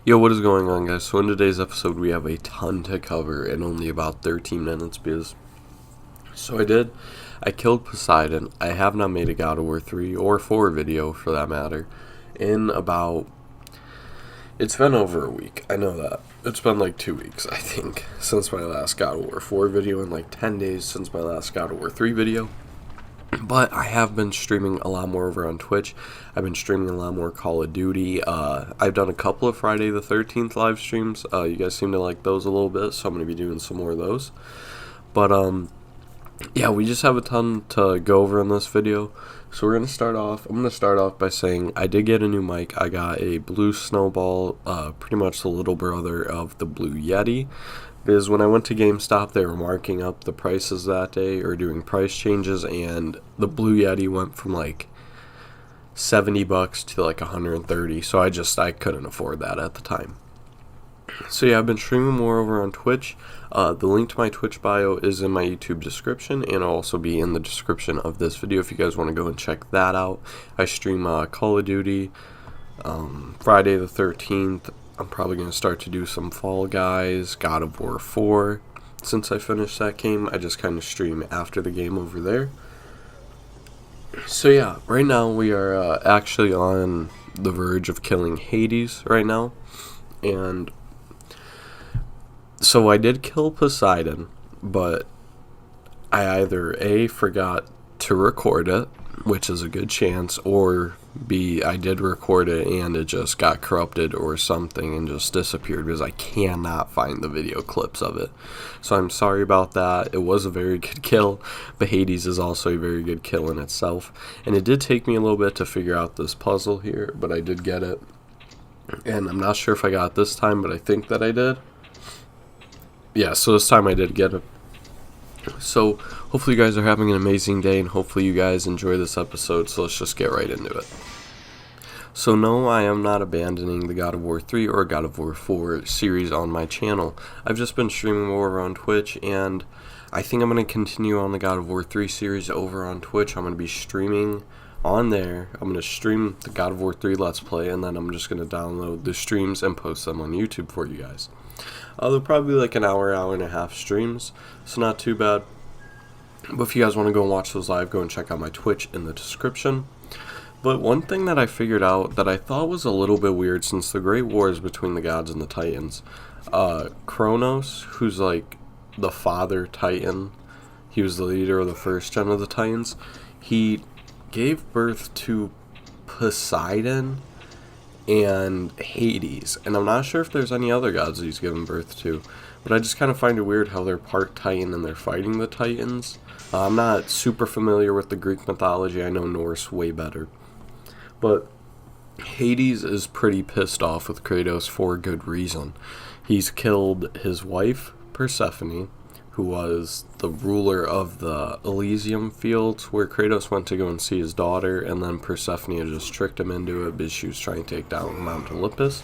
Yo, what is going on, guys? So in today's episode, we have a ton to cover in only about 13 minutes I killed Poseidon. I have not made a God of War 3 or 4 video, for that matter, in about... It's been over a week, I know that. It's been like 2 weeks, I think, since my last God of War 4 video, and like 10 days since my last God of War 3 video. But I have been streaming a lot more over on Twitch. I've been streaming a lot more Call of Duty. I've done a couple of Friday the 13th live streams. You guys seem to like those a little bit, so I'm going to be doing some more of those. But, yeah, we just have a ton to go over in this video. So I'm going to start off by saying I did get a new mic. I got a Blue Snowball, pretty much the little brother of the Blue Yeti. Because when I went to GameStop, they were marking up the prices that day, or doing price changes, and the Blue Yeti went from like $70 to like $130, so I couldn't afford that at the time. So yeah, I've been streaming more over on Twitch. The link to my Twitch bio is in my YouTube description, and it'll also be in the description of this video if you guys want to go and check that out. I stream Call of Duty, Friday the 13th, I'm probably going to start to do some Fall Guys, God of War 4. Since I finished that game, I just kind of stream after the game over there. So yeah, right now we are actually on the verge of killing Hades right now. And so I did kill Poseidon, but I either A, forgot to record it, which is a good chance, or B, I did record it and it just got corrupted or something and just disappeared because I cannot find the video clips of it. So I'm sorry about that. It was a very good kill, but Hades is also a very good kill in itself. And it did take me a little bit to figure out this puzzle here, but I did get it. And I'm not sure if I got it this time, but I think that I did. Yeah, so this time I did get it. So hopefully you guys are having an amazing day, and hopefully you guys enjoy this episode, so let's just get right into it. So no, I am not abandoning the God of War 3 or God of War 4 series on my channel. I've just been streaming more on Twitch, and I think I'm going to continue on the God of War 3 series over on Twitch. I'm going to be streaming on there. I'm going to stream the God of War 3 Let's Play, and then I'm just going to download the streams and post them on YouTube for you guys. They'll probably be like an hour and a half streams, so not too bad. But if you guys want to go and watch those live, go and check out my Twitch in the description. But one thing that I figured out that I thought was a little bit weird, since the Great War is between the gods and the Titans, Kronos, who's like the father Titan, he was the leader of the first gen of the Titans, he gave birth to Poseidon and Hades, and I'm not sure if there's any other gods that he's given birth to, but I just kind of find it weird how they're part Titan and they're fighting the Titans. I'm not super familiar with the Greek mythology. I know Norse way better, but Hades is pretty pissed off with Kratos for good reason. He's killed his wife Persephone, who was the ruler of the Elysium fields, where Kratos went to go and see his daughter, and then Persephone had just tricked him into it because she was trying to take down Mount Olympus.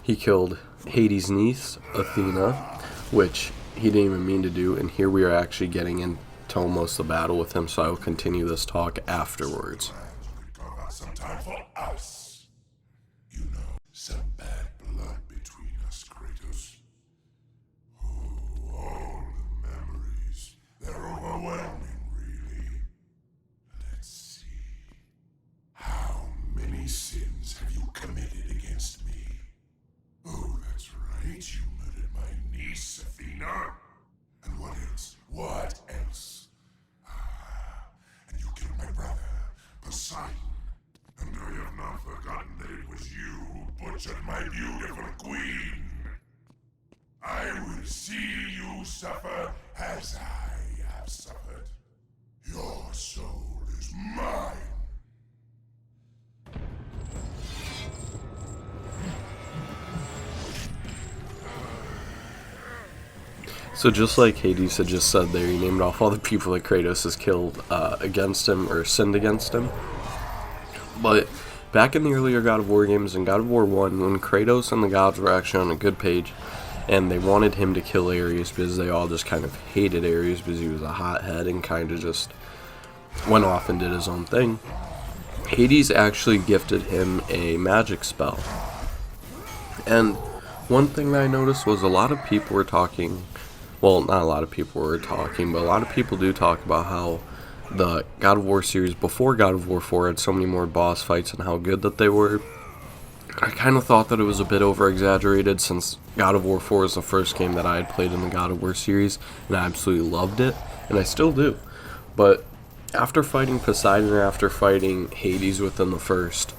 He killed Hades' niece, Athena, which he didn't even mean to do, and here we are actually getting into almost the battle with him, so I will continue this talk afterwards. Some time for us. You know, some bad blood between us, Kratos. All the memories. They're overwhelming, really. Let's see. How many sins have you committed against me? Oh, that's right. You murdered my niece, Athena. And what else? What else? And you killed my brother, Poseidon. And I have not forgotten that it was you who butchered my beautiful queen. I will see you suffer as I have suffered. Your soul is mine. So just like Hades had just said there, he named off all the people that Kratos has killed against him, or sinned against him. But back in the earlier God of War games, in God of War 1, when Kratos and the gods were actually on a good page, and they wanted him to kill Ares because they all just kind of hated Ares because he was a hothead and kind of just went off and did his own thing, Hades actually gifted him a magic spell. And one thing that I noticed was a lot of people were talking, well, not a lot of people were talking, but a lot of people do talk about how the God of War series before God of War 4 had so many more boss fights and how good that they were. I kind of thought that it was a bit over-exaggerated since God of War 4 is the first game that I had played in the God of War series, and I absolutely loved it, and I still do. But after fighting Poseidon and after fighting Hades within the first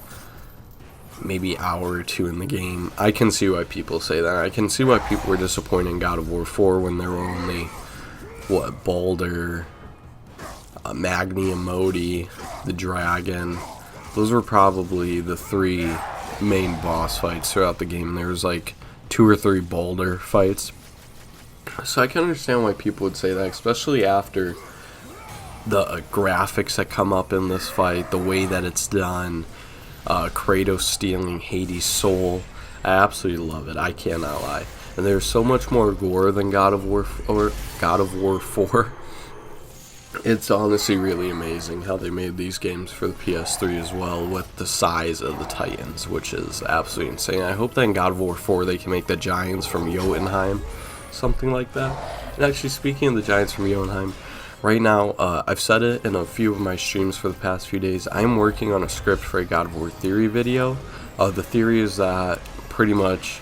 maybe hour or two in the game, I can see why people say that. I can see why people were disappointed in God of War 4 when there were only, Baldur, Magni and Modi, the dragon. Those were probably the three main boss fights throughout the game. There was like 2 or 3 Baldur fights. So I can understand why people would say that, especially after the graphics that come up in this fight, the way that it's done, Kratos stealing Hades' soul. I absolutely love it. I cannot lie. And there's so much more gore than God of War 4. It's honestly really amazing how they made these games for the PS3 as well with the size of the Titans, which is absolutely insane. I hope that in God of War 4 they can make the giants from Jotunheim, something like that. And actually, speaking of the giants from Jotunheim, right now, I've said it in a few of my streams for the past few days, I'm working on a script for a God of War theory video. The theory is that pretty much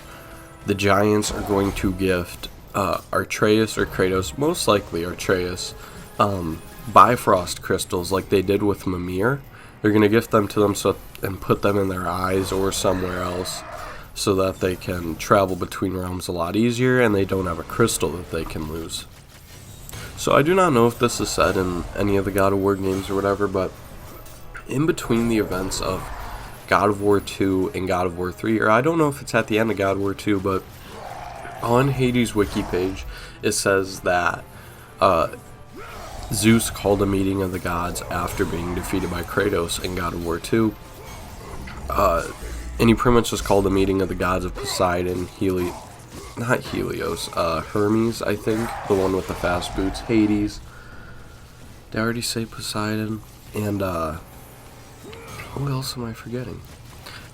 the giants are going to gift Atreus or Kratos, most likely Atreus, Bifrost crystals like they did with Mimir. They're going to gift them to them and put them in their eyes or somewhere else so that they can travel between realms a lot easier and they don't have a crystal that they can lose. So I do not know if this is said in any of the God of War games or whatever, but in between the events of God of War 2 and God of War 3, or I don't know if it's at the end of God of War 2, but on Hades' wiki page it says that Zeus called a meeting of the gods after being defeated by Kratos in God of War 2. And he pretty much just called a meeting of the gods of Poseidon, Hermes, I think, the one with the fast boots, Hades. Did I already say Poseidon? And, who else am I forgetting?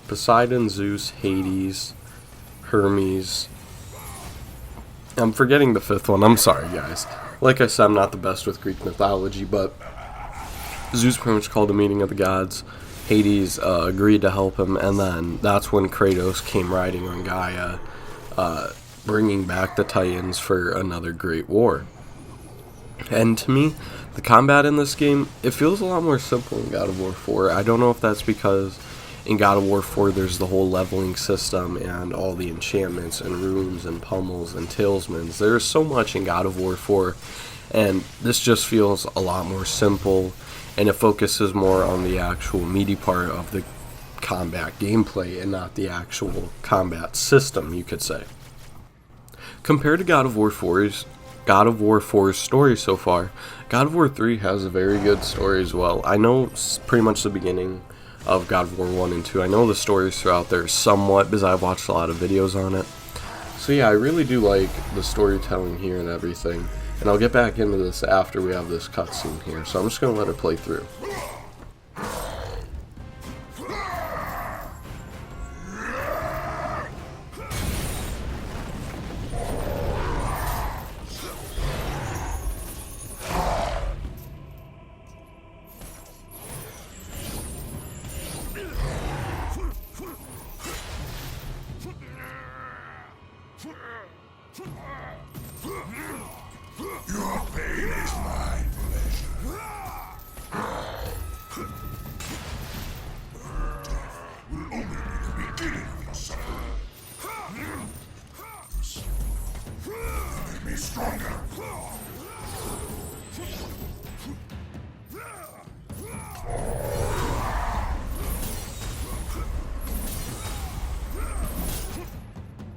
Poseidon, Zeus, Hades, Hermes. I'm forgetting the 5th one, I'm sorry, guys. Like I said, I'm not the best with Greek mythology, but Zeus pretty much called a meeting of the gods. Hades agreed to help him, and then that's when Kratos came riding on Gaia, bringing back the Titans for another great war. And to me, the combat in this game, it feels a lot more simple in God of War 4. I don't know if that's because in God of War 4 there's the whole leveling system and all the enchantments and runes and pummels and talismans. There's so much in God of War 4, and this just feels a lot more simple, and it focuses more on the actual meaty part of the combat gameplay and not the actual combat system, you could say. Compared to God of War 4's story so far, God of War 3 has a very good story as well. I know pretty much the beginning of God of War 1 and 2. I know the stories throughout there somewhat because I've watched a lot of videos on it. So yeah, I really do like the storytelling here and everything. And I'll get back into this after we have this cutscene here. So I'm just going to let it play through. Your pain is my pleasure. Death will only be the beginning of your suffering. You make me stronger.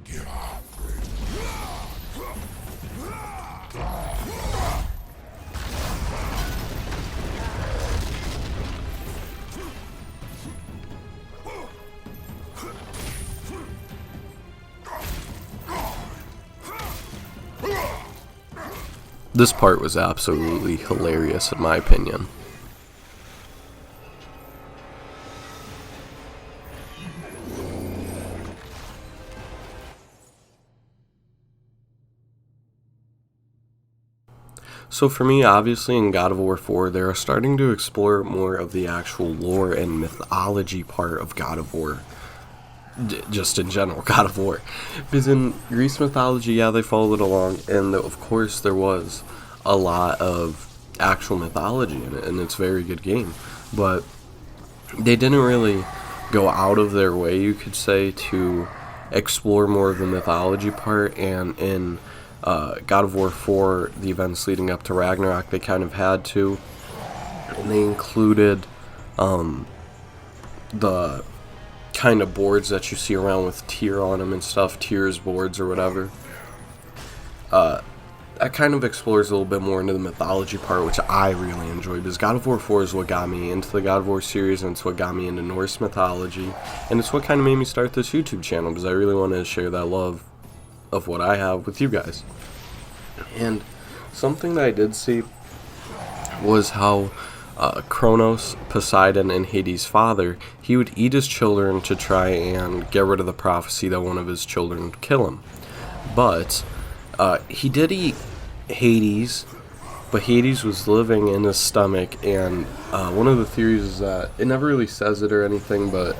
Give up. This part was absolutely hilarious in my opinion. So for me, obviously in God of War 4, they are starting to explore more of the actual lore and mythology part of God of War. Just in general, God of War. Because in Greece mythology, yeah, they followed along, and of course there was a lot of actual mythology in it, and it's a very good game. But they didn't really go out of their way, you could say, to explore more of the mythology part. And in God of War 4, the events leading up to Ragnarok, they kind of had to, and they included the kind of boards that you see around with Tyr on them and stuff, Tyr's boards or whatever. That kind of explores a little bit more into the mythology part, which I really enjoy, because God of War 4 is what got me into the God of War series, and it's what got me into Norse mythology, and it's what kind of made me start this YouTube channel, because I really wanted to share that love of what I have with you guys. And something that I did see was how Kronos, Poseidon, and Hades' father, he would eat his children to try and get rid of the prophecy that one of his children would kill him. But he did eat Hades, but Hades was living in his stomach, and one of the theories is that, it never really says it or anything, but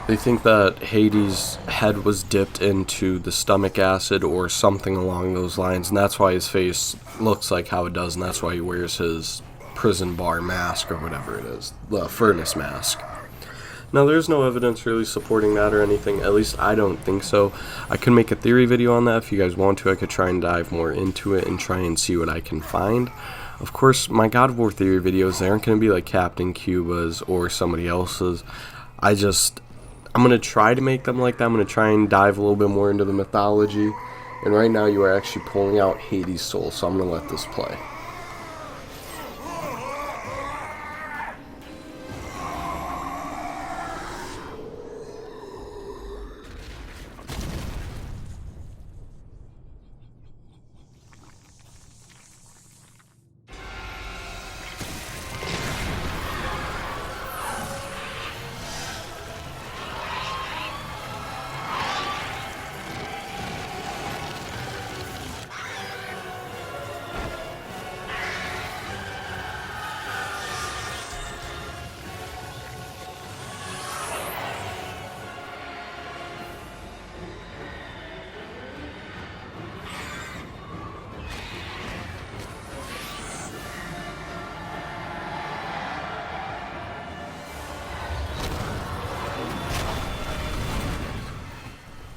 they think that Hades' head was dipped into the stomach acid or something along those lines, and that's why his face looks like how it does, and that's why he wears his prison bar mask or whatever it is, the furnace mask. Now, there's no evidence really supporting that or anything, at least I don't think so. I could make a theory video on that if you guys want to. I could try and dive more into it and try and see what I can find. Of course, my God of War theory videos, they aren't going to be like Captain Cuba's or somebody else's. I'm going to try to make them like that. I'm going to try and dive a little bit more into the mythology. And right now you are actually pulling out Hades' soul, so I'm going to let this play.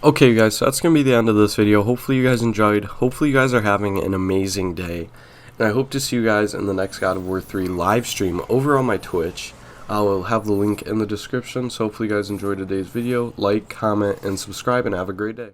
Okay, guys, so that's going to be the end of this video. Hopefully you guys enjoyed. Hopefully you guys are having an amazing day. And I hope to see you guys in the next God of War 3 live stream over on my Twitch. I will have the link in the description. So hopefully you guys enjoyed today's video. Like, comment, and subscribe, and have a great day.